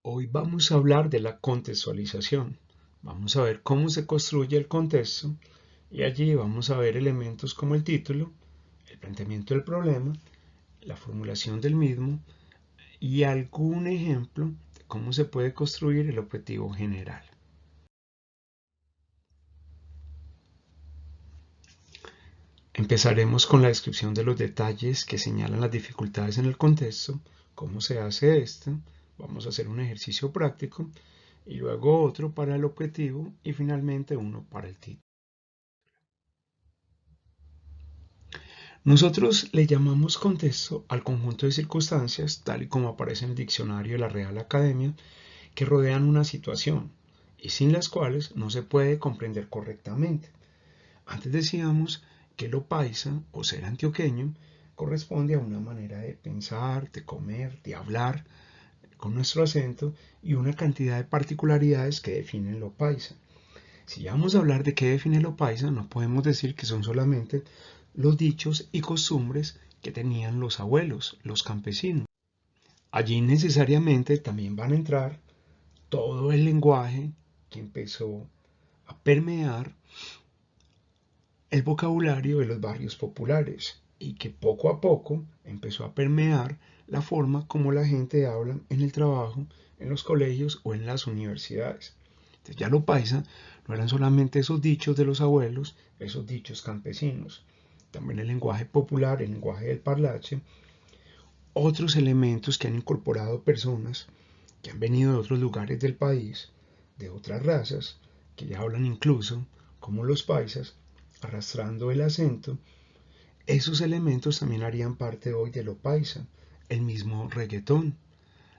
Hoy vamos a hablar de la contextualización. Vamos a ver cómo se construye el contexto y allí vamos a ver elementos como el título, el planteamiento del problema, la formulación del mismo y algún ejemplo de cómo se puede construir el objetivo general. Empezaremos con la descripción de los detalles que señalan las dificultades en el contexto, cómo se hace esto, vamos a hacer un ejercicio práctico y luego otro para el objetivo y finalmente uno para el título. Nosotros le llamamos contexto al conjunto de circunstancias, tal y como aparece en el diccionario de la Real Academia, que rodean una situación y sin las cuales no se puede comprender correctamente. Antes decíamos que lo paisa o ser antioqueño corresponde a una manera de pensar, de comer, de hablar con nuestro acento y una cantidad de particularidades que definen lo paisa. Si ya vamos a hablar de qué define lo paisa, no podemos decir que son solamente los dichos y costumbres que tenían los abuelos, los campesinos. Allí necesariamente también van a entrar todo el lenguaje que empezó a permear el vocabulario de los barrios populares y que poco a poco empezó a permear la forma como la gente habla en el trabajo, en los colegios o en las universidades. Entonces ya lo paisa no eran solamente esos dichos de los abuelos, esos dichos campesinos, también el lenguaje popular, el lenguaje del parlache, otros elementos que han incorporado personas que han venido de otros lugares del país, de otras razas, que ya hablan incluso como los paisas, arrastrando el acento. Esos elementos también harían parte hoy de lo paisa, el mismo reggaetón,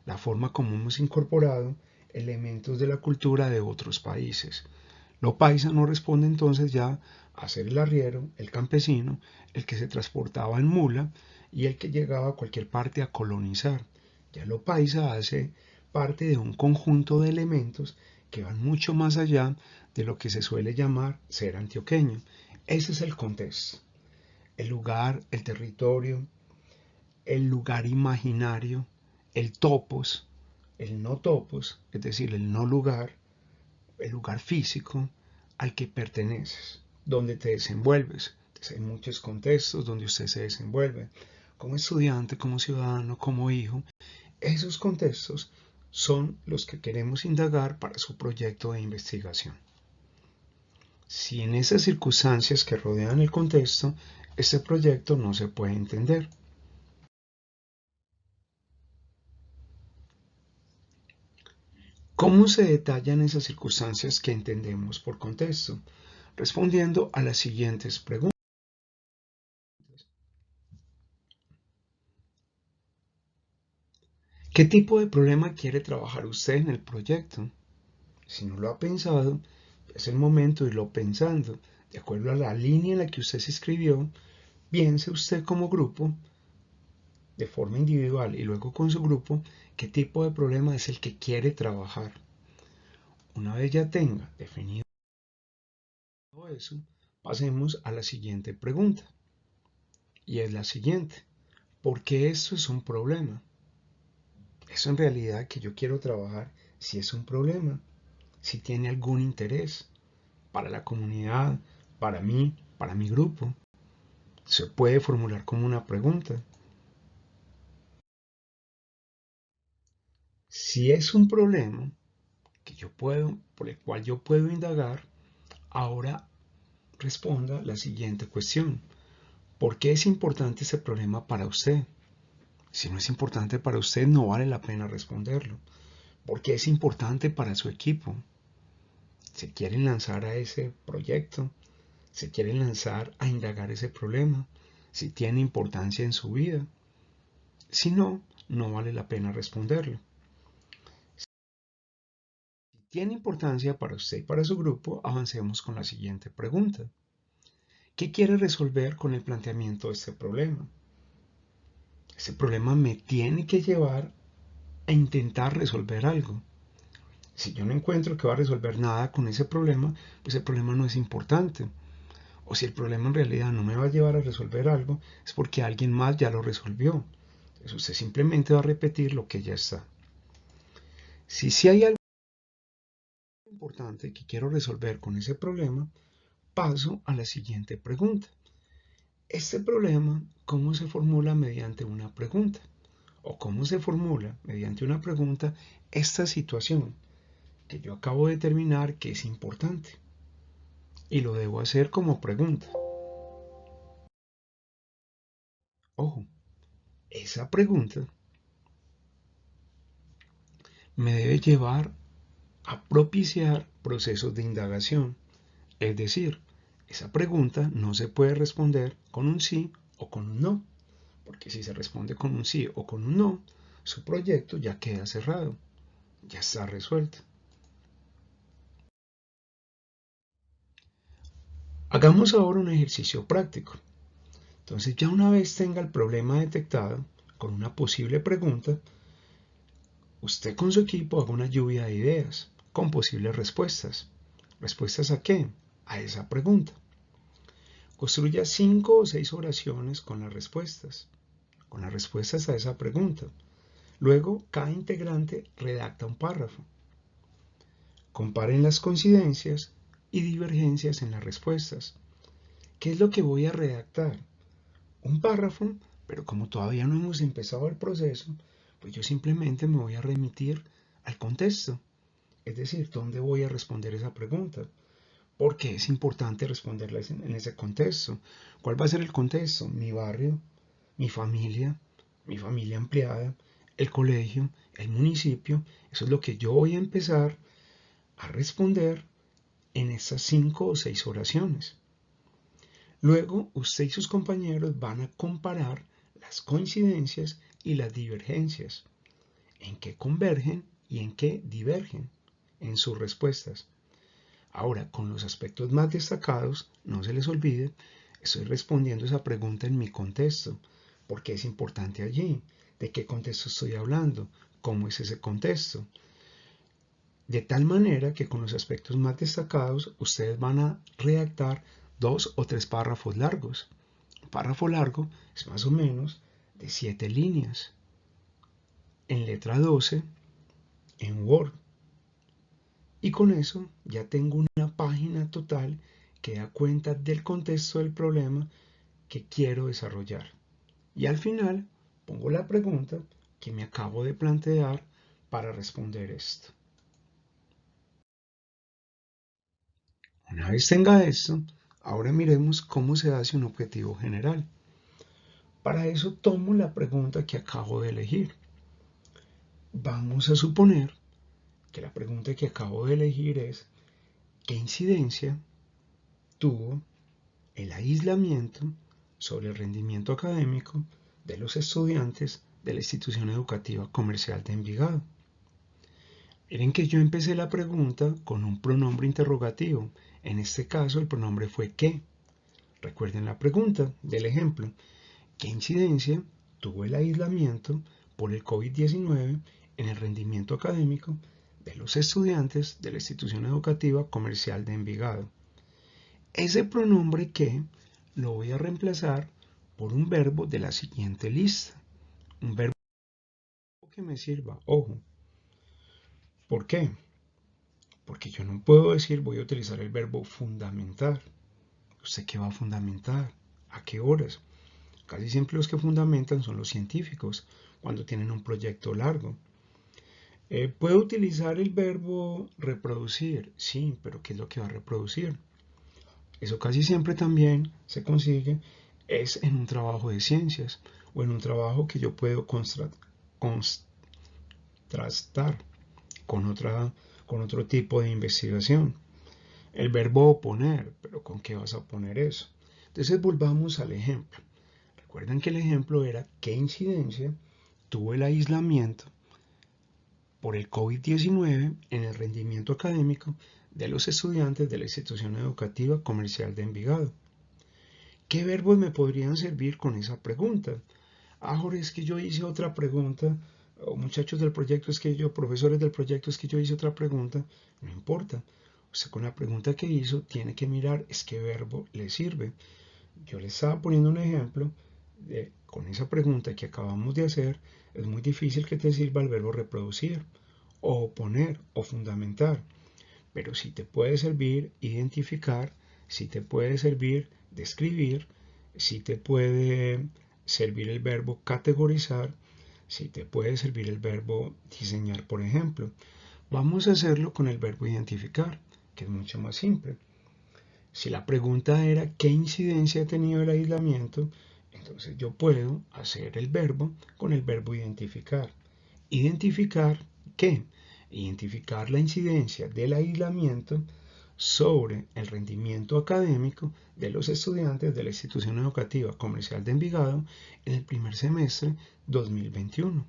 la forma como hemos incorporado elementos de la cultura de otros países. Lo paisa no responde entonces ya a ser el arriero, el campesino, el que se transportaba en mula y el que llegaba a cualquier parte a colonizar. Ya lo paisa hace parte de un conjunto de elementos que van mucho más allá de lo que se suele llamar ser antioqueño. Ese es el contexto. El lugar, el territorio, el lugar imaginario, el topos, el no topos, es decir, el no lugar, el lugar físico al que perteneces, donde te desenvuelves. Entonces, hay muchos contextos donde usted se desenvuelve, como estudiante, como ciudadano, como hijo. Esos contextos son los que queremos indagar para su proyecto de investigación. Si en esas circunstancias que rodean el contexto, este proyecto no se puede entender. ¿Cómo se detallan esas circunstancias que entendemos por contexto? Respondiendo a las siguientes preguntas. ¿Qué tipo de problema quiere trabajar usted en el proyecto? Si no lo ha pensado, es el momento de irlo pensando. De acuerdo a la línea en la que usted se inscribió, piense usted como grupo, de forma individual y luego con su grupo, qué tipo de problema es el que quiere trabajar. Una vez ya tenga definido eso, pasemos a la siguiente pregunta. Y es la siguiente. ¿Por qué esto es un problema? ¿Eso en realidad que yo quiero trabajar si es un problema? Si tiene algún interés para la comunidad, para mí, para mi grupo. Se puede formular como una pregunta. Si es un problema que yo puedo, por el cual yo puedo indagar, ahora responda la siguiente cuestión. ¿Por qué es importante ese problema para usted? Si no es importante para usted, no vale la pena responderlo. ¿Por qué es importante para su equipo? ¿Se quieren lanzar a ese proyecto? ¿Se quieren lanzar a indagar ese problema? ¿Si tiene importancia en su vida? Si no, no vale la pena responderlo. Si tiene importancia para usted y para su grupo, avancemos con la siguiente pregunta. ¿Qué quiere resolver con el planteamiento de este problema? Este problema me tiene que llevar a intentar resolver algo. Si yo no encuentro que va a resolver nada con ese problema, pues el problema no es importante. O si el problema en realidad no me va a llevar a resolver algo, es porque alguien más ya lo resolvió. Entonces usted simplemente va a repetir lo que ya está. Si hay algo importante que quiero resolver con ese problema, paso a la siguiente pregunta. Este problema, ¿cómo se formula mediante una pregunta? ¿O cómo se formula mediante una pregunta esta situación que yo acabo de determinar que es importante? Y lo debo hacer como pregunta. Ojo, esa pregunta me debe llevar a propiciar procesos de indagación. Es decir, esa pregunta no se puede responder con un sí o con un no, porque si se responde con un sí o con un no, su proyecto ya queda cerrado, ya está resuelto. Hagamos ahora un ejercicio práctico. Entonces, ya una vez tenga el problema detectado con una posible pregunta, usted con su equipo haga una lluvia de ideas con posibles respuestas. ¿Respuestas a qué? A esa pregunta. Construya 5 o 6 oraciones con las respuestas a esa pregunta. Luego, cada integrante redacta un párrafo. Comparen las coincidencias y divergencias en las respuestas. ¿Qué es lo que voy a redactar? Un párrafo, pero como todavía no hemos empezado el proceso, pues yo simplemente me voy a remitir al contexto. Es decir, ¿dónde voy a responder esa pregunta? Porque es importante responderla en ese contexto. ¿Cuál va a ser el contexto? Mi barrio, mi familia ampliada, el colegio, el municipio. Eso es lo que yo voy a empezar a responder en estas 5 o 6 oraciones. Luego, usted y sus compañeros van a comparar las coincidencias y las divergencias, en qué convergen y en qué divergen en sus respuestas. Ahora, con los aspectos más destacados, no se les olvide, estoy respondiendo esa pregunta en mi contexto, porque es importante allí. ¿De qué contexto estoy hablando? ¿Cómo es ese contexto? De tal manera que con los aspectos más destacados, ustedes van a redactar 2 o 3 párrafos largos. Un párrafo largo es más o menos de 7 líneas. En letra 12, en Word. Y con eso ya tengo una página total que da cuenta del contexto del problema que quiero desarrollar. Y al final pongo la pregunta que me acabo de plantear para responder esto. Una vez tenga esto, ahora miremos cómo se hace un objetivo general. Para eso tomo la pregunta que acabo de elegir. Vamos a suponer que la pregunta que acabo de elegir es ¿qué incidencia tuvo el aislamiento sobre el rendimiento académico de los estudiantes de la institución educativa comercial de Envigado? Miren que yo empecé la pregunta con un pronombre interrogativo. En este caso el pronombre fue ¿qué? Recuerden la pregunta del ejemplo. ¿Qué incidencia tuvo el aislamiento por el COVID-19 en el rendimiento académico de los estudiantes de la institución educativa comercial de Envigado? Ese pronombre que lo voy a reemplazar por un verbo de la siguiente lista. Un verbo que me sirva. Ojo. ¿Por qué? Porque yo no puedo decir voy a utilizar el verbo fundamentar. ¿Usted qué va a fundamentar? ¿A qué horas? Casi siempre los que fundamentan son los científicos cuando tienen un proyecto largo. ¿Puedo utilizar el verbo reproducir? Sí, pero ¿qué es lo que va a reproducir? Eso casi siempre también se consigue es en un trabajo de ciencias o en un trabajo que yo puedo contrastar con otro tipo de investigación. El verbo oponer, pero ¿con qué vas a oponer eso? Entonces volvamos al ejemplo. Recuerden que el ejemplo era qué incidencia tuvo el aislamiento por el COVID-19 en el rendimiento académico de los estudiantes de la institución educativa comercial de Envigado. ¿Qué verbos me podrían servir con esa pregunta? Ah, Jorge, es que yo hice otra pregunta, o muchachos del proyecto, es que yo, profesores del proyecto, es que yo hice otra pregunta. No importa. Usted con la pregunta que hizo tiene que mirar es qué verbo le sirve. Yo le estaba poniendo un ejemplo con esa pregunta que acabamos de hacer. Es muy difícil que te sirva el verbo reproducir o oponer o fundamentar, pero sí te puede servir identificar, sí te puede servir describir, sí te puede servir el verbo categorizar, sí te puede servir el verbo diseñar, por ejemplo. Vamos a hacerlo con el verbo identificar, que es mucho más simple. Si la pregunta era ¿qué incidencia ha tenido el aislamiento? Entonces yo puedo hacer el verbo con el verbo identificar. ¿Identificar qué? Identificar la incidencia del aislamiento sobre el rendimiento académico de los estudiantes de la institución educativa comercial de Envigado en el primer semestre 2021.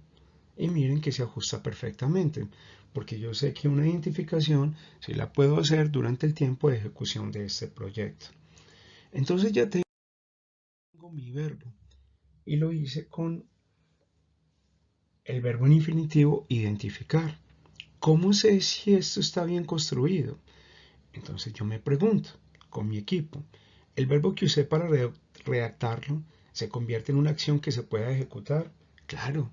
Y miren que se ajusta perfectamente, porque yo sé que una identificación sí la puedo hacer durante el tiempo de ejecución de este proyecto. Entonces ya tengo mi verbo y lo hice con el verbo en infinitivo identificar. ¿Cómo sé si esto está bien construido? Entonces yo me pregunto con mi equipo, ¿el verbo que usé para redactarlo se convierte en una acción que se pueda ejecutar? Claro,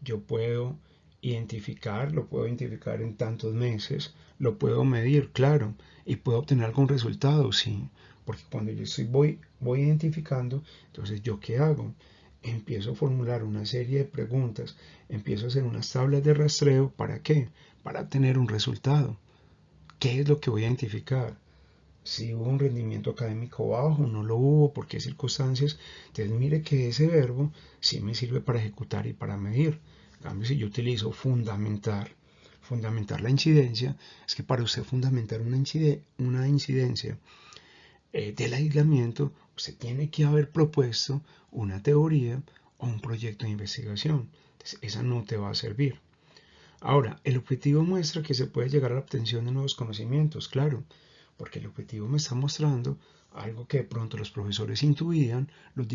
yo puedo identificar, lo puedo identificar en tantos meses, lo puedo medir, claro, y puedo obtener algún resultado, sí, porque cuando yo voy identificando, entonces yo qué hago? Empiezo a formular una serie de preguntas, empiezo a hacer unas tablas de rastreo, ¿para qué? Para tener un resultado. ¿Qué es lo que voy a identificar? Si hubo un rendimiento académico bajo, no lo hubo, por qué circunstancias. Entonces mire que ese verbo sí me sirve para ejecutar y para medir. En cambio, si yo utilizo fundamentar la incidencia, es que para usted fundamentar una incidencia del aislamiento, usted tiene que haber propuesto una teoría o un proyecto de investigación. Entonces, esa no te va a servir. Ahora, el objetivo muestra que se puede llegar a la obtención de nuevos conocimientos, claro, porque el objetivo me está mostrando algo que de pronto los profesores intuían, los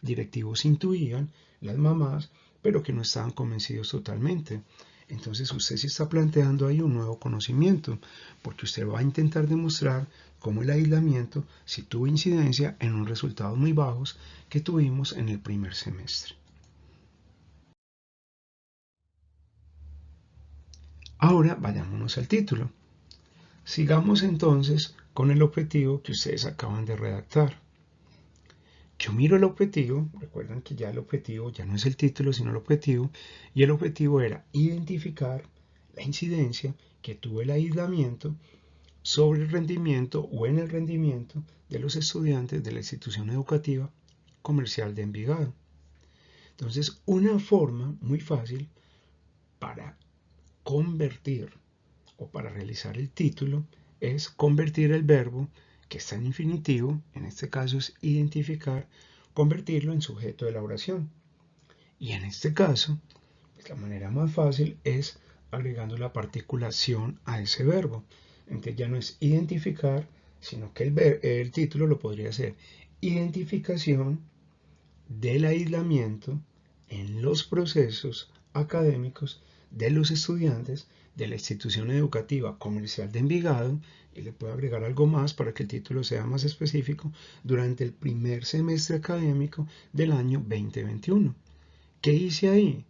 directivos intuían, las mamás, pero que no estaban convencidos totalmente. Entonces usted se está planteando ahí un nuevo conocimiento, porque usted va a intentar demostrar cómo el aislamiento sí tuvo incidencia en unos resultados muy bajos que tuvimos en el primer semestre. Ahora vayámonos al título. Sigamos entonces con el objetivo que ustedes acaban de redactar. Yo miro el objetivo, recuerdan que ya el objetivo ya no es el título, sino el objetivo, y el objetivo era identificar la incidencia que tuvo el aislamiento sobre el rendimiento o en el rendimiento de los estudiantes de la institución educativa comercial de Envigado. Entonces, una forma muy fácil para convertir o para realizar el título es convertir el verbo que está en infinitivo, en este caso es identificar, convertirlo en sujeto de la oración. Y en este caso, pues la manera más fácil es agregando la particulación a ese verbo. Entonces ya no es identificar, sino que el título lo podría ser identificación del aislamiento en los procesos académicos de los estudiantes de la institución educativa comercial de Envigado, y le puedo agregar algo más para que el título sea más específico, durante el primer semestre académico del año 2021. ¿Qué hice ahí?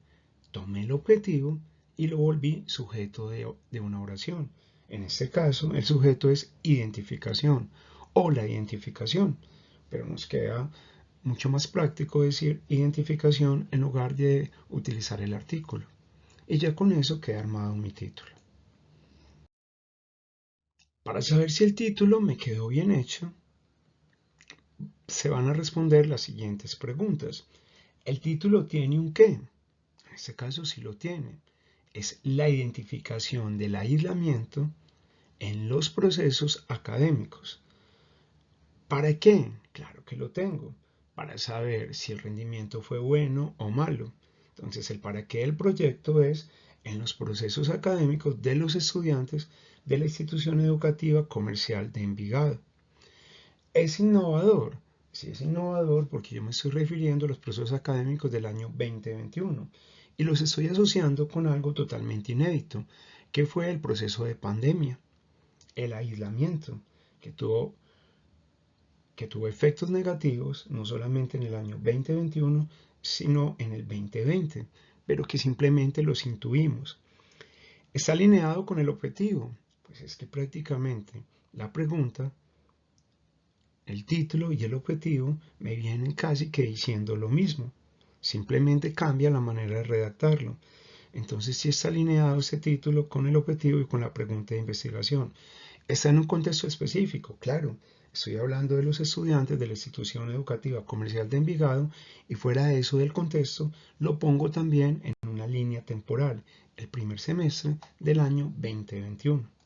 Tomé el objetivo y lo volví sujeto de una oración. En este caso, el sujeto es identificación o la identificación, pero nos queda mucho más práctico decir identificación en lugar de utilizar el artículo. Y ya con eso queda armado mi título. Para saber si el título me quedó bien hecho, se van a responder las siguientes preguntas. ¿El título tiene un qué? En este caso sí lo tiene. Es la identificación del aislamiento en los procesos académicos. ¿Para qué? Claro que lo tengo. Para saber si el rendimiento fue bueno o malo. Entonces, el para qué del proyecto es en los procesos académicos de los estudiantes de la institución educativa comercial de Envigado. ¿Es innovador? Sí, es innovador porque yo me estoy refiriendo a los procesos académicos del año 2021 y los estoy asociando con algo totalmente inédito, que fue el proceso de pandemia, el aislamiento, que tuvo efectos negativos no solamente en el año 2021, sino en el 2020, pero que simplemente los intuimos. Está alineado con el objetivo. Pues es que prácticamente la pregunta, el título y el objetivo me vienen casi que diciendo lo mismo. Simplemente cambia la manera de redactarlo. Entonces sí está alineado este título con el objetivo y con la pregunta de investigación. Está en un contexto específico, claro. Estoy hablando de los estudiantes de la institución educativa comercial de Envigado y fuera de eso del contexto lo pongo también en una línea temporal, el primer semestre del año 2021.